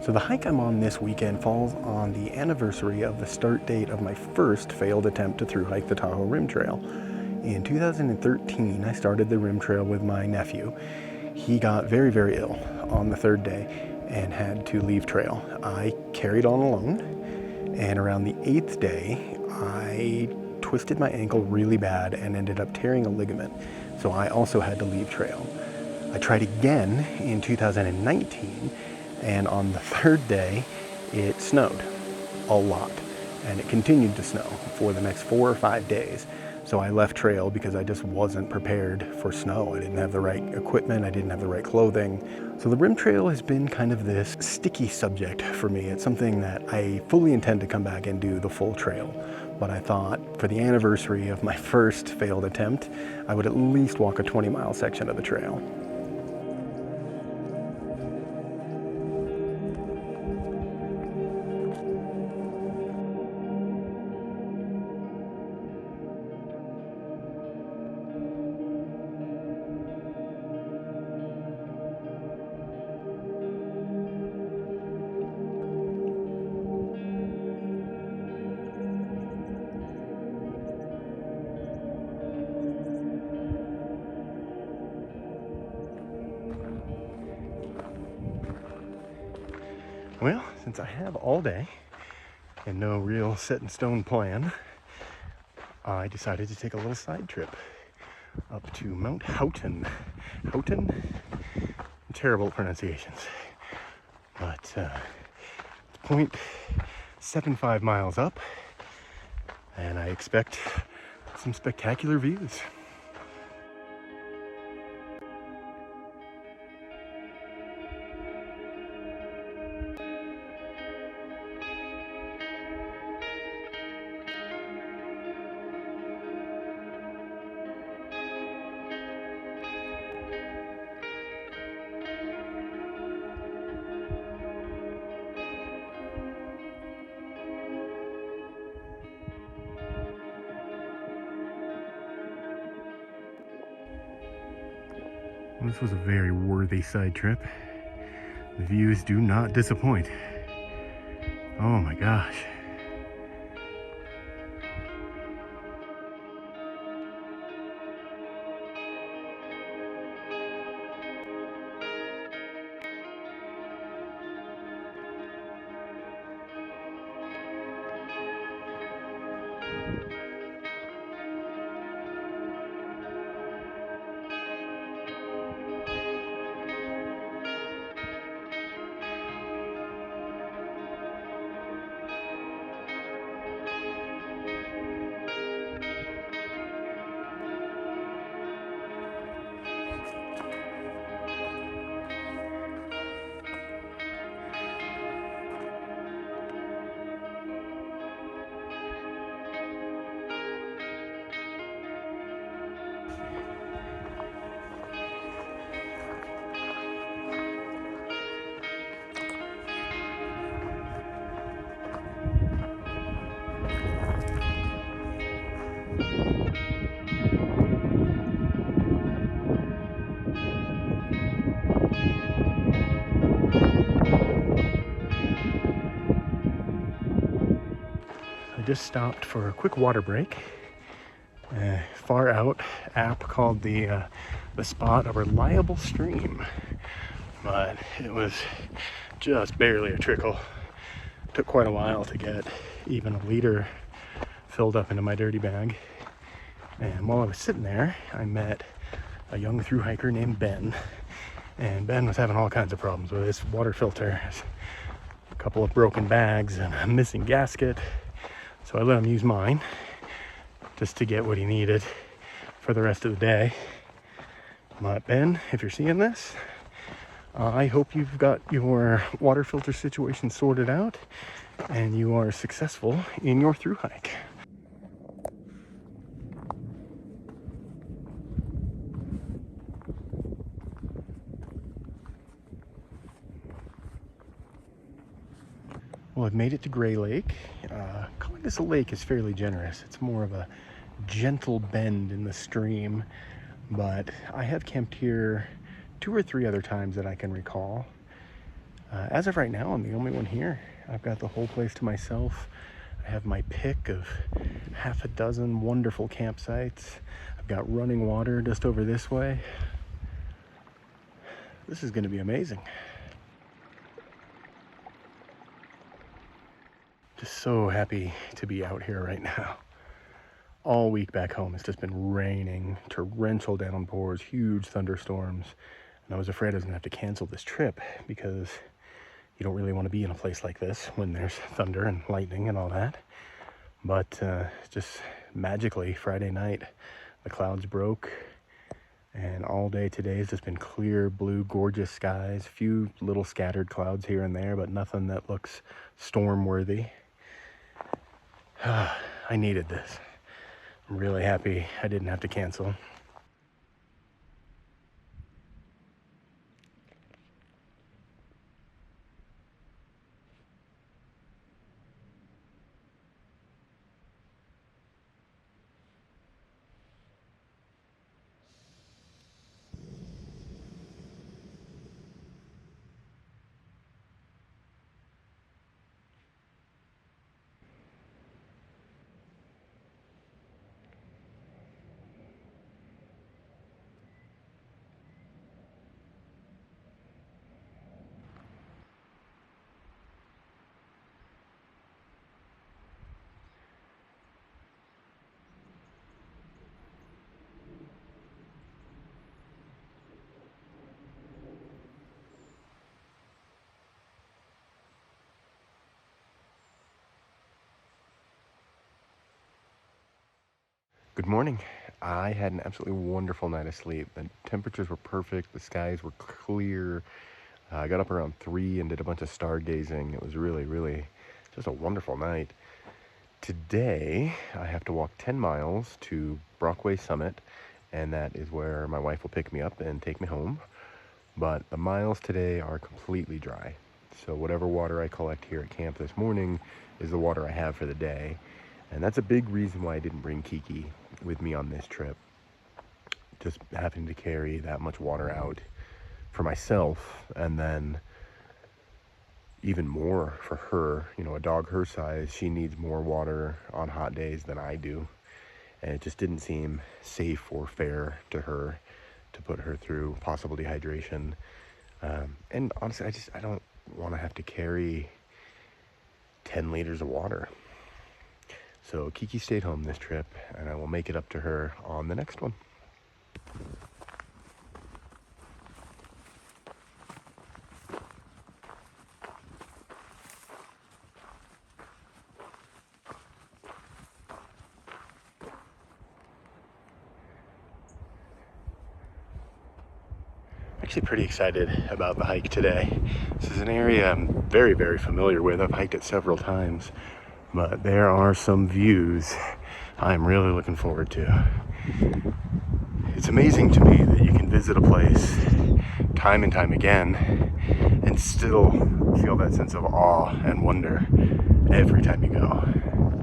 So the hike I'm on this weekend falls on the anniversary of the start date of my first failed attempt to thru hike the Tahoe Rim Trail. In 2013, I started the Rim Trail with my nephew. He got very, very ill on the third day and had to leave trail. I carried on alone, and around the 8th day, I twisted my ankle really bad and ended up tearing a ligament, so I also had to leave trail. I tried again in 2019, and on the third day, it snowed a lot, and it continued to snow for the next 4 or 5 days. So I left trail because I just wasn't prepared for snow. I didn't have the right equipment, I didn't have the right clothing. So the Rim Trail has been kind of this sticky subject for me. It's something that I fully intend to come back and do the full trail. But I thought for the anniversary of my first failed attempt, I would at least walk a 20-mile section of the trail. Well, since I have all day and no real set in stone plan, I decided to take a little side trip up to Mount Houghton. Houghton? Terrible pronunciations. But it's 0.75 miles up, and I expect some spectacular views. This was a very worthy side trip. The views do not disappoint. Oh my gosh. I just stopped for a quick water break. Far out app called the spot a reliable stream, but it was just barely a trickle. Took quite a while to get even a liter filled up into my dirty bag. And while I was sitting there, I met a young thru hiker named Ben, and Ben was having all kinds of problems with his water filter. A couple of broken bags and a missing gasket. So I let him use mine just to get what he needed for the rest of the day. But Ben, if you're seeing this, I hope you've got your water filter situation sorted out and you are successful in your thru hike. Well, I've made it to Gray Lake. Calling this a lake is fairly generous. It's more of a gentle bend in the stream, but I have camped here 2 or 3 other times that I can recall. As of right now, I'm the only one here. I've got the whole place to myself. I have my pick of half a dozen wonderful campsites. I've got running water just over this way. This is going to be amazing. Just so happy to be out here right now. All week back home, it's just been raining, torrential downpours, huge thunderstorms. And I was afraid I was going to have to cancel this trip because you don't really want to be in a place like this when there's thunder and lightning and all that. But just magically, Friday night, the clouds broke. And all day today has just been clear, blue, gorgeous skies. A few little scattered clouds here and there, but nothing that looks storm-worthy. I needed this. I'm really happy I didn't have to cancel. Good morning. I had an absolutely wonderful night of sleep. The temperatures were perfect. The skies were clear. I got up around 3 and did a bunch of stargazing. It was really, really just a wonderful night. Today, I have to walk 10 miles to Brockway Summit, and that is where my wife will pick me up and take me home. But the miles today are completely dry. So whatever water I collect here at camp this morning is the water I have for the day. And that's a big reason why I didn't bring Kiki with me on this trip. Just having to carry that much water out for myself, and then even more for her. You know, a dog her size, she needs more water on hot days than I do. And it just didn't seem safe or fair to her to put her through possible dehydration. And honestly, I don't want to have to carry 10 liters of water. So Kiki stayed home this trip, and I will make it up to her on the next one. Actually pretty excited about the hike today. This is an area I'm very, very familiar with. I've hiked it several times, but there are some views I'm really looking forward to. It's amazing to me that you can visit a place time and time again and still feel that sense of awe and wonder every time you go.